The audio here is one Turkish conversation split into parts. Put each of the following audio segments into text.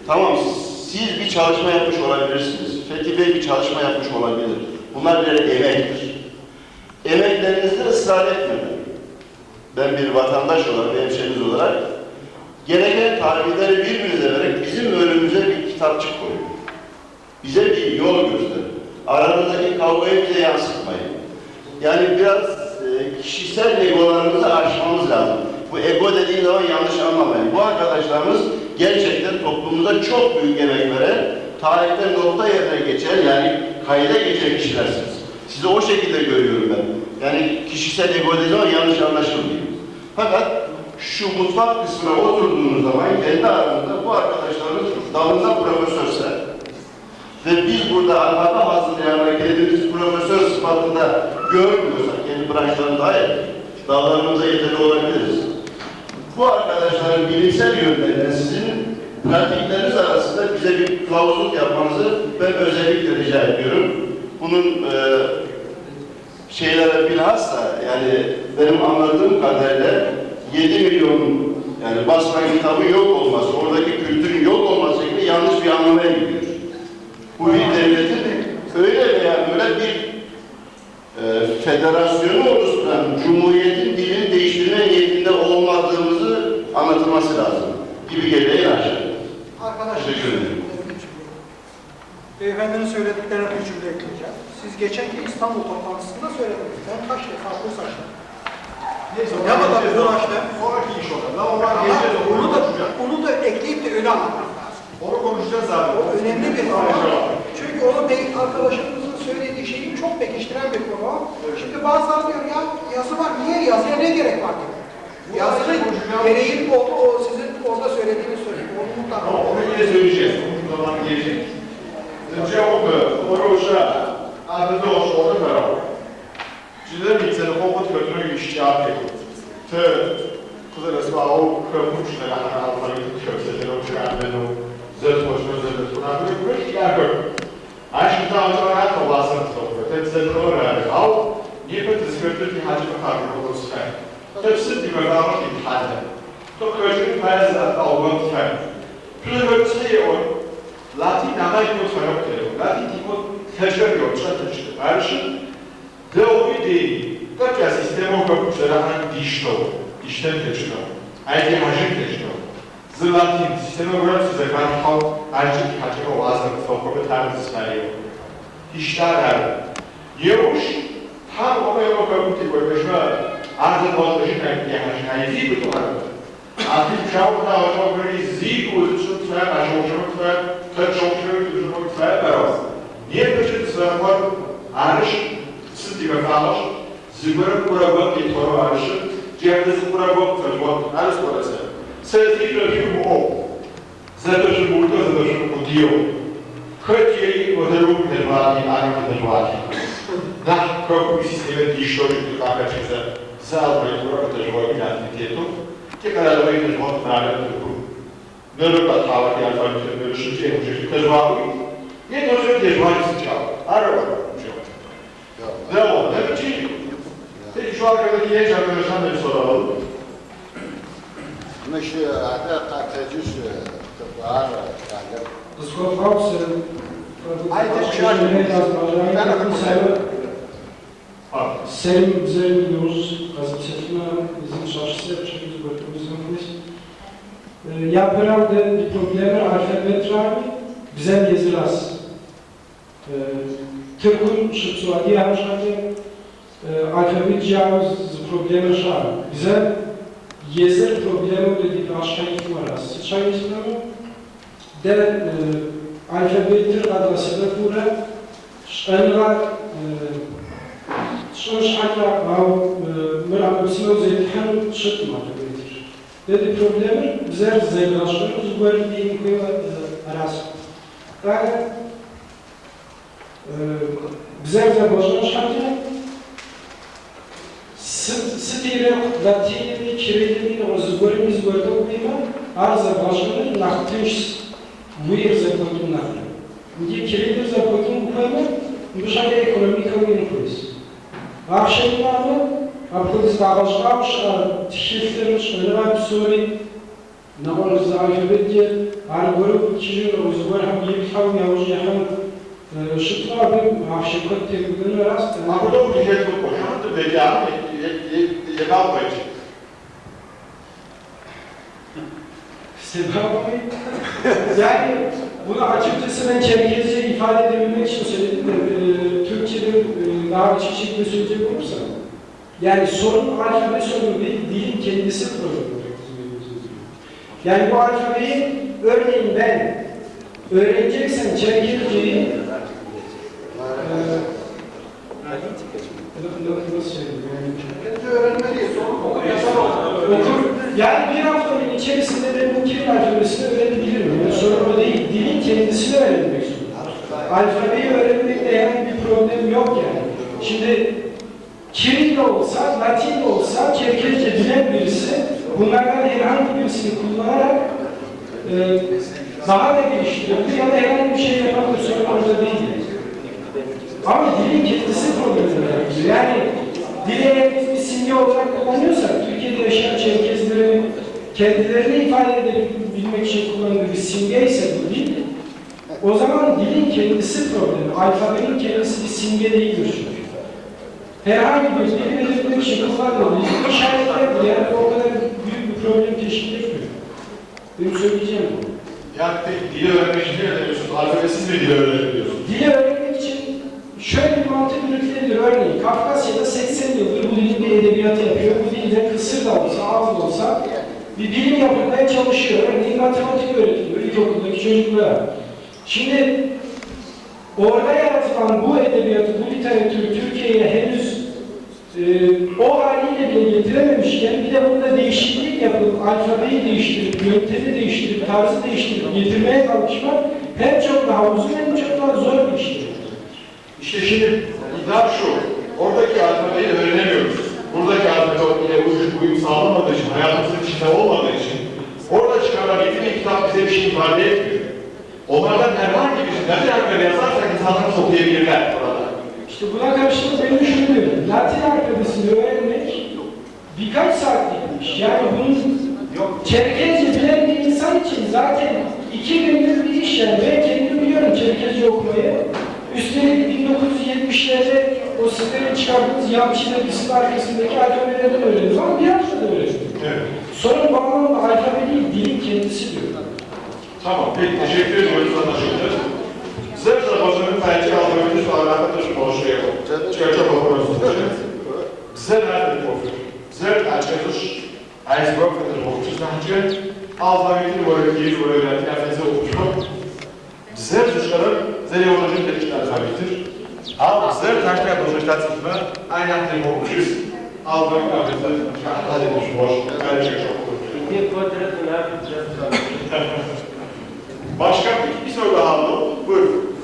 Tamam, siz bir çalışma yapmış olabilirsiniz. Fethi Bey bir çalışma yapmış olabilir. Bunlar birer emektir. Emeklerinizde ısrar etmeden, ben bir vatandaş olarak, bir hemşehriniz olarak gereken tarihleri birbirinize vererek bizim önümüze bir kitapçık koyun. Bize bir yol gösterin. Aranızdaki kavgayı bize yansıtmayın. Yani biraz kişisel egolarımızı aşmamız lazım. Bu ego dediğin zaman yanlış anlamayın. Bu arkadaşlarımız gerçekten toplumumuza çok büyük emek veren, tarihte nokta yerine geçen, yani kayda geçen kişilersiniz. Sizi o şekilde görüyorum ben. Yani kişisel ego dediği zaman yanlış anlaşılmıyor. Fakat şu mutfak kısmına oturduğunuz zaman kendi aranızda bu arkadaşlarımız dalında profesörse ve biz burada alfabe hazırlayanlar kendimizi profesör sıfatında görmüyorsak, kendi branşlarında hayır, dallarımıza yeterli olabiliriz. Bu arkadaşların bilimsel yönlerine sizin pratikleriniz arasında bize bir kılavuzluk yapmanızı ben özellikle rica ediyorum. Bunun şeylere bilhassa, yani benim anladığım kadarıyla 7 milyon yani basma kitabı yok olması, oradaki kültürün yok olması gibi yanlış bir anlamaya gidiyor. Bu bir devletin öyle veya böyle bir federasyonu oluşturan Cumhuriyet'in dilini değiştirme niyetinde olmadığımızı anlatılması lazım gibi geliyor aşağı. Arkadaşlar, teşekkür ederim. Beyefendinin söylediklerine bir cümle ekleyeceğim. Siz geçenki İstanbul toplantısında söylediniz. Ben kaç defa konuşacağım. Ne kadar uğraştım. Sonraki iş olur. Onu da ekleyip de öyle anlatmak lazım. Onu konuşacağız abi. O önemli bir konu. Çünkü onu arkadaşımızın söylediği şeyi çok pekiştiren bir konu. Şimdi bazıları diyor ya yazı var. Niye yazıya ne gerek var diyor. Yazının gereği o sizin orada söylediğiniz söyleyeyim. Onu mutlaka. Onu yine söyleyeceğiz. Uzun zaman gelecek. Cevabı, oruşa, adında olsa orada beraber. Cidden bir telefon kötülüğü iştihar ediyor. Kızı resmi o köpüşleri halkaları köpüşleri o çıkartmeni o zırt başına zırt başına bir yer yok. Aynı zamanda sonra kovasını tutuyor. Tepsini öğrendik. Al, niye böyle tezgürtür ki hacı bakardı olursa? Tepsi bir mevlamı gibi hacı. Çok köşkün payızda algın tutar. Pürüvötüye o Latin namay yok sayok diyor. Latin tipo teşvik yok, çatıştı. Ayrıca Deovi değil. Kaça sistemu köpüşleri hangi dişto? İşten teşvik. Ayrıca hacı teşvik. Zırlatin sisteme göre size karşı ayrıca hacı o azlık sokumu tarzı sayıyor. İşler er. Yemuş tam o meyve köpüşü koymuşlar. Arzı bozmuşlar ki hacı haydi bu tutar. Artık çabuk da çok böyle zik uzun sürer, aşağı sürer, çok sürer beraber. Niye peşin sıra var? Arış, sıt gibi kalmış. Zıbırı kurabak bir toru arışı. Cihazı kurabak tırmak. Arış burası. Sezgi döküm o. Zadoşun burada, zadoşun bu diyor. Kırk yeri öderum dervati, arık dervati. Nah, köprü sistemi dişlojik arkadaşlar. Sağlıklı kurabak dervati aktivitetu. Che cada dovete smontare non lo passava che al fare dello successo che tesoro e non so che vai si ciao allora devam evet ki peki şu arkadaki genç arkadaşlar da bir soralım. مش أعداء قد تجوز تبعار تعلم. Selim bize biliyoruz, gazetesine bizim çalışması yapacak biz bölümümüzün ja prawdę problemy alfabetrami bize yazılas. Türk'ün şıpsuadi yapışadı alfabet cihaz problemi şar. Bize yazır problemi dedi başka ihtimalas. Sıçan ihtimalı de alfabetir adresine pura şanlar Şanşakla mırabısına zeytihan çıkmadı. Dedi problemi bize zeylaşıyoruz, böyle bir koyu arası. Yani bize de başına şartı stile, latini, kirilini, o zgorimiz gördü okuyma, arza başına nahtınç müyür zakotum nahtı. Niye kirilir zakotum okuyma, bu şekilde ekonomik oyunu koyuz. Akşamları, Apodis bağışlamış, tişiflemiş, öyle bir soru. نماز alfabetçe argoru kişinin uzman hem yefham yavuş yakın şıklar bir hafşıklık tepkini rast. Ama burada bu diyet bu koşandı belki abi yemek koyacak. Sebabı yani bunu açıkçası ben Çerkezce ifade edebilmek için söyledim de Türkçe'de daha açık şekilde söyleyecek olursam yani sorun alfabe sorunu değil, dilin kendisi problemi. Yani bu alfabeyi örneğin ben öğreneceksem Çerkezce'yi nasıl söyleyeyim? Bence öğrenmeliyiz. Okur yazar olur. Okur. Yani bir haftanın içerisinde ben bu Kiril alfabesini öğrenebilirim. Yani sorun o değil. Dilin kendisini öğrenmek zorunda. Alfabeyi öğrenmekte herhangi bir problem yok yani. Şimdi Kiril olsa, Latin olsa, Çerkezce bilen birisi bunlardan herhangi birisini kullanarak daha da geliştirebilir ya da herhangi bir şey yapabilir. Sorun orada değil. Ama dilin kendisi problemini yaratıyor. Yani dili eğer biz bir simge olarak kullanıyorsak, Türkiye'de yaşayan Çerkezlerin kendilerini ifade edebilmek için kullandığı bir simge ise bu dil, o zaman dilin kendisi problemi. Alfabenin kendisi bir simge değildir çünkü. Herhangi bir dili belirtmek için kullanıldığı işaretler bile yani o kadar büyük bir problem teşkil etmiyor. Benim söyleyeceğim bu. Yani peki dili öğrenmek için ne diyorsunuz? Alfabesiz bir dili öğrenebiliyorsunuz. Dili öğrenmek için şöyle bir mantık yürütülebilir. Örneğin Kafkasya'da 80 yıldır bu dilin bir edebiyatı yapıyor. Bu dilde kısır da olsa, az da olsa bir bilim yapılmaya çalışıyor. Örneğin matematik öğretiliyor ilkokuldaki çocuklara. Şimdi orada yaratılan bu edebiyatı, bu literatürü Türkiye'ye henüz o haliyle bile getirememişken bir de bunda değişiklik yapıp, alfabeyi değiştirip, yöntemi değiştirip, tarzı değiştirip getirmeye kalkışmak hem çok daha uzun hem çok daha zor bir iştir. İşte şimdi iddia şu, oradaki alfabeyi öğrenemiyoruz. Buradaki alfabeyle uyum sağlamadığı için, hayatımızın içinde olmadığı için orada çıkarılan eğitim kitap bize bir şey ifade etmiyor. Onlardan herhangi bir şey, Latin alfabe yazarsak insanlar okuyabilirler orada. İşte buna karşılık benim düşünüyorum. Latin alfabesini öğrenmek birkaç saatlik bir iş. Yani bunun Çerkezce bilen bir insan için zaten 2 günlük bir iş yani. Ben kendim biliyorum Çerkezce okumayı. Üstelik 1970'lerde o sizlerin çıkardığınız Yamşi dergisinin arkasındaki alfabelerden öğrendim ama bir haftada öğrendim. Evet. Sorun bu anlamda alfabe değil, dilin kendisi diyor. Tamam, peki teşekkür ediyoruz anlaşıldı. Zawsze możemy powiedzieć o tym, że ona też może ciekawe po prostu. Zer nerede profil? Zer açılış, iceberg nedir bu? Sizce ağızdan getir böyle bir öğrenti nefesi oluşuyor. Zer dışarı, zer yolculuğun gelişler tabidir. Ama zer taşla yapılmışlar tutma, aynı yaptığım olmuşuz. Ağızdan nefesi, hadi boş boş, bence çok Başka bir soru daha alalım. Buyurun.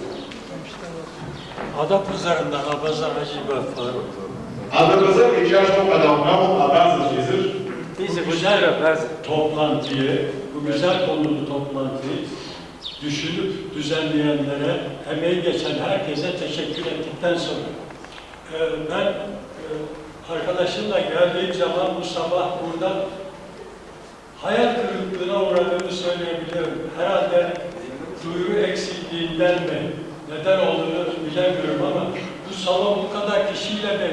Adap üzerinden Abaza Hacı Faruk. Adımıza ihtiyaç yok adamlar, adamsız Biz bu güzel toplantıyı, bu güzel konulu toplantıyı düşünüp düzenleyenlere, emeği geçen herkese teşekkür ettikten sonra ben arkadaşımla geldiğim zaman bu sabah burada hayal kırıklığına uğradığımı söyleyebilirim. Herhalde duyuru eksikliğinden mi, neden olduğunu bilemiyorum ama bu salon bu kadar kişiyle de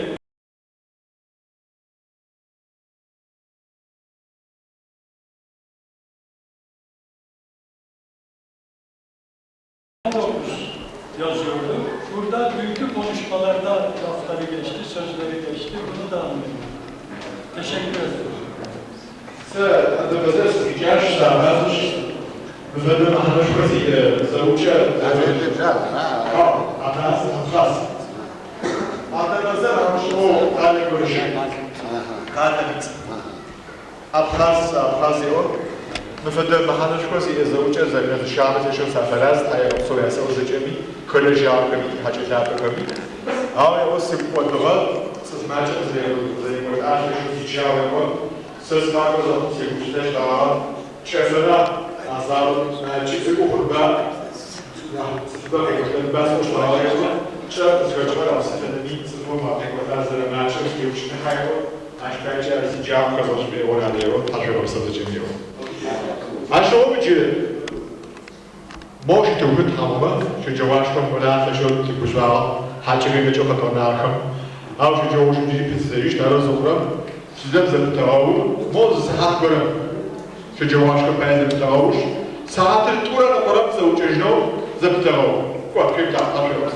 yazıyordu. Burada dünkü konuşmalarda lafları geçti, sözleri geçti. Bunu da anlıyorum. Teşekkür ederim. Adımıza ihtiyaç sağlamaz. Müfeddin Ahmet Şükrü Zavuç'a Adımıza o hale görüşü. Abhazio. Müfeddin Ahmet Şükrü Zavuç'a zaten şahit yaşam seferaz tayar soyası o zecemi koleji arkami hacı arkami. Ama o sıkıntılar siz maçınız diye artık şu ticaret var. Söz varlığı sevgililer daha çevrede azalım çiftlik okulda ben sonuçlarla çarpı çıkartmak aslında bir sıfırma ekvatorları maçımız geçti hayır aşk bence cevap kazanmış bir oran diyor. Taşıyor sadece diyor. Aşağıbıcı Moş tüvü tamamı, şu cevapşım buna taşıyor ki kuşlar, haçıgı çok atanarkım. Av şu cevapşım cipisi işte arasında sizden zıp tavu, moz saat görüm. Şu cevapşım ben zıp tavuş, saattir tuğra koram savuşejno zıp tavu. Kuat kıyım taplaşıyoruz.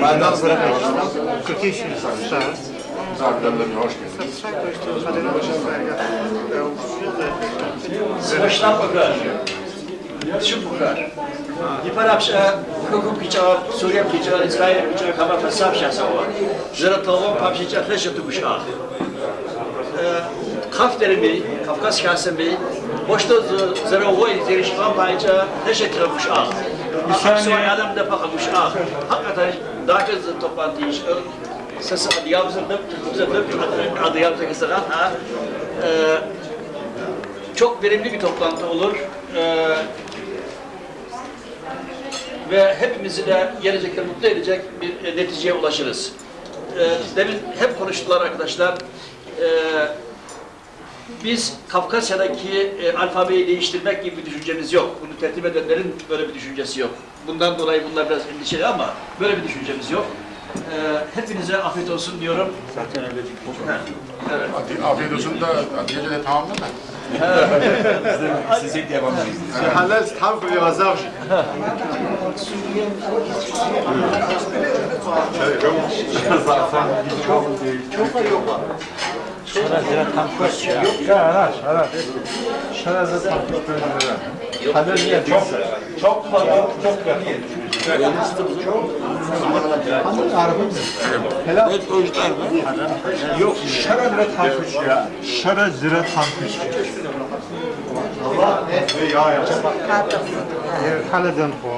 Benden bırakın. 40 yaşındasın. Zaten hoş geldiniz. Savaştan bakar. Şu bakar. Yıparapşa, hukuk kiçağı, Suriye kiçağı, İsrail kiçağı, kabata sapşa sava. Zira tavan papşiçe feşe tukuşa. Kafterimi, Kafkas kasemi, boşta zira voy zirişman payca feşe tukuşa. Aksuay adam da pakuşa. Hakikaten daha çok toplantı iş. Sesi adıyamızın adıyamızın kısaran ha. Çok verimli bir toplantı olur. Ve hepimizi de gelecekte mutlu edecek bir neticeye ulaşırız. Demin hep konuştular arkadaşlar. Biz Kafkasya'daki alfabeyi değiştirmek gibi bir düşüncemiz yok. Bunu tertip edenlerin böyle bir düşüncesi yok. Bundan dolayı bunlar biraz endişeli ama böyle bir düşüncemiz yok. Hepinize afiyet olsun diyorum. Zaten öyle evet. Afiyet olsun da gece de tamamlı mı? Sizi devam edin. Halal tam bir vazaf. Yok, şara zira tankuş ya. Şara zira tankuş. Ve ya ya. Haleden bu.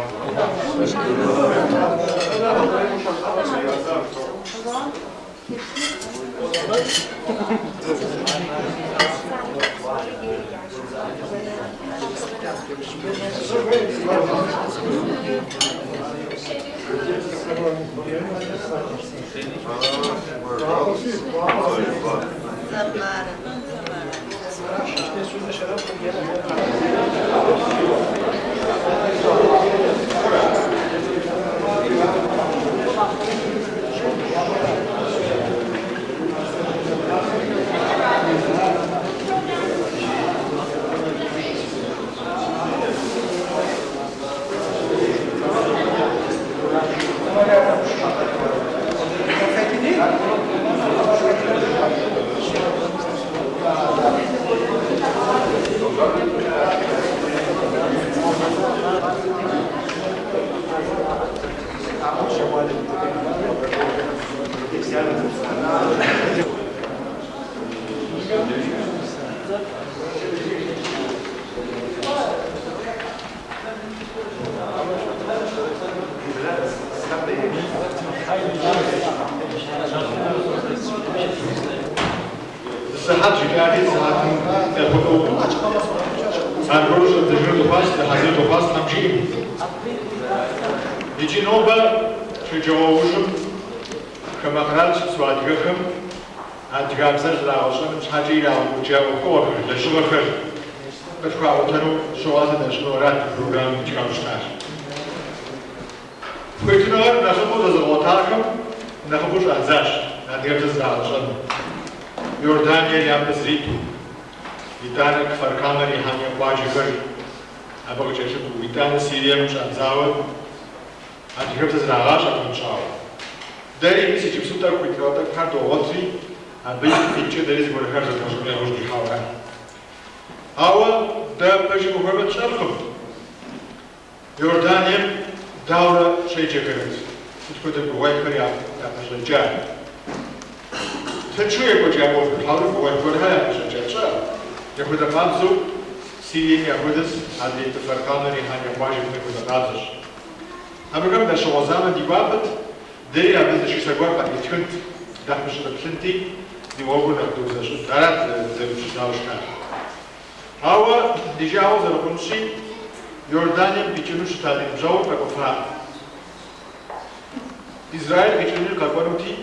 Sıhhat şikayeti saatinin yapıda olduğu açıklaması var. Sen Roş'la Zehir Topaz ve Hazreti Topaz tamşiyim. İçin olba şu cevabuşum kımakral suadigakım Antigabzar lağışanım sadece ilahım cevabı korkur. Leşi bakır. Kaçka otanu şuazı deşin orat programı çıkarmışlar. Kuytunar nasıl bu da zamantakım nakbuş anzaş. Antigabzar lağışanım. Yordanya yaptı zitu. İtane farkanları hangi bacı gır. Ama bu çeşit bu İtane Suriye'nin şanzağı. أنت زراعة شكل شاو داري ميسي جبسو تاك ويتراتا كاردو غطري بيجي فيتشي داري زبور خارج المشروع وجدي حاوها أول ده بيجي مهمة شرخم يوردانيا دولة شيء جكرت تتكتب بواي كريا تابش الجان تشوي بوجا مو حاول بواي كريا تابش الجان ياخد قابزو سيرين ياخدس هذه تفرقان ريحان يواجه من قابزش أما ده شو زمان دي بابت دي أبدا شو سجوا قد يتكنت ده مش بسنتي دي وابو نقدو زاشو دارت زي مش ناوش كان هوا دي جاو زي رقمشي يوردانيا بيجنوش تاني بجاو كفرا إسرائيل بيجنو كفروتي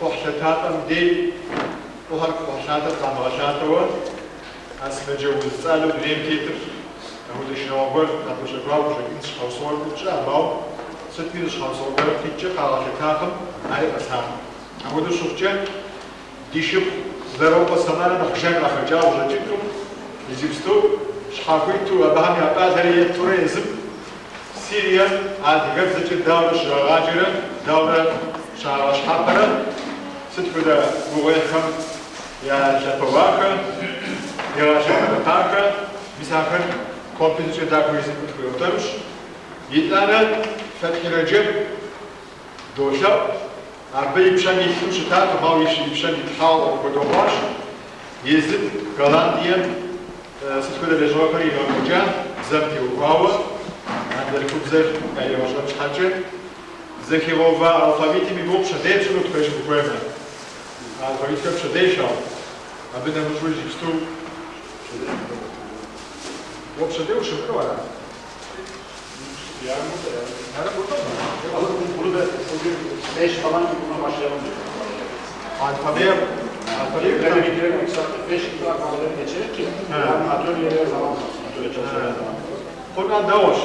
وحشتاتا مدي وهر وحشتاتا قامغشاتوا أسمع جو السالو بريم تيتر هو ده شنو أقول نبغى شغال وشكل شخصور بتشا باو ستين شخصور ولا بتشا قاعدة تاكم على أسهم هو ده شوفته ديشب ضربة سمانة نخشى نخرجها وجدكم يجيبستو شحاكيتو أبهم يبقى هري توريزم سوريا عاد يجبز الدولة شراجرة دولة شحابرة ستفدا بويخم يا شفواكا يا شفواكا مسافر kompozisyon daha kuyusu kutluyormuş. Yitlana Fethi Recep doşa Arbeyi pişen gittim şıta kamav yeşil pişen githal kodomaş Yezid galan diye sıtkıda lejavakari inanmaca zemti ukava Andari kubzer yavaşlar çıkacak Zekirova alfabeti mi bu pşadey şunu tkayış bu koyma Alfabeti pşadey şal Abine muşur jipstu وبشديه وشبكه ولا yani burada mı? Bunu da bugün 5 falan gibi buna başlayalım. Alfabeye girelim saat 5 gibi alfabeye geçelim ki yani atölyelere zaman Ondan da hoş.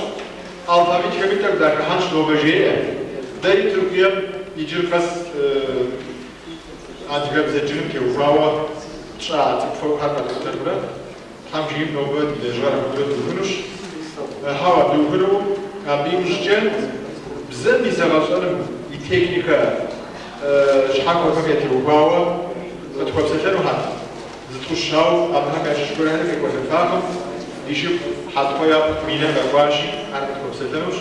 Alfabe çıkabilir der hanç logajeye. Dayı Türkiye icilkas adgabzecinin ki uvawa çaat fokhat adetler هم جيب نوبات لجار مدرد دوهنوش هوا دوهنو بيمشجن بزن بيزغاشرم التكنيكا شحال وفقتي وباوا تدخل سكنو حد زتخشاو ابها كاش شكرا لك يكون فاهم يشوف حد خويا مينا غواشي انا تدخل سكنوش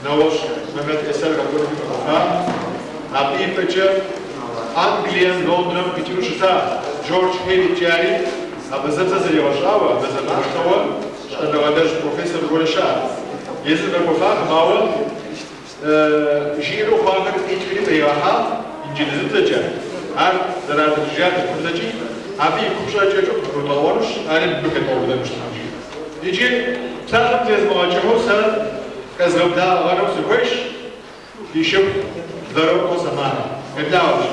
نوش ممت اسال غور في مكان ابي بچه انجليان لندن بيتروش تا جورج هيري جاري أبى زبزة يوشعوا أبى زبزة مشتوا أنا قدرش بروفيسور ولا شاعر يزيد بالكفار هاول جيرو خاطر إيش بيراها إنجليزي تجار هر دراسة الجات الكلجي أبي كوشا جاتو بروتالورش أنا بكت أولا مشتاجي يجي تاخد زي مواجهه سر كذب دا غرب سكويش يشوف ضرب وسمانة إبداعش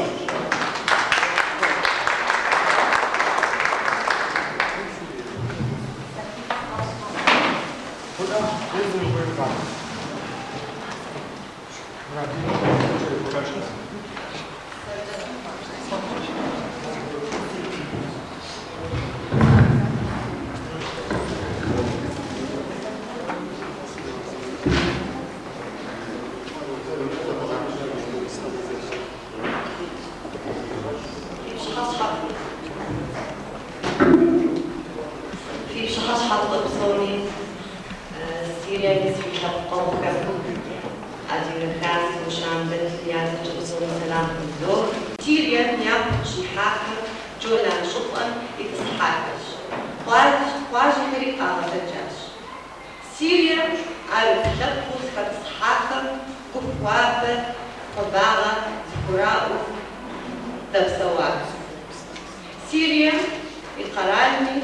سيريا القرالني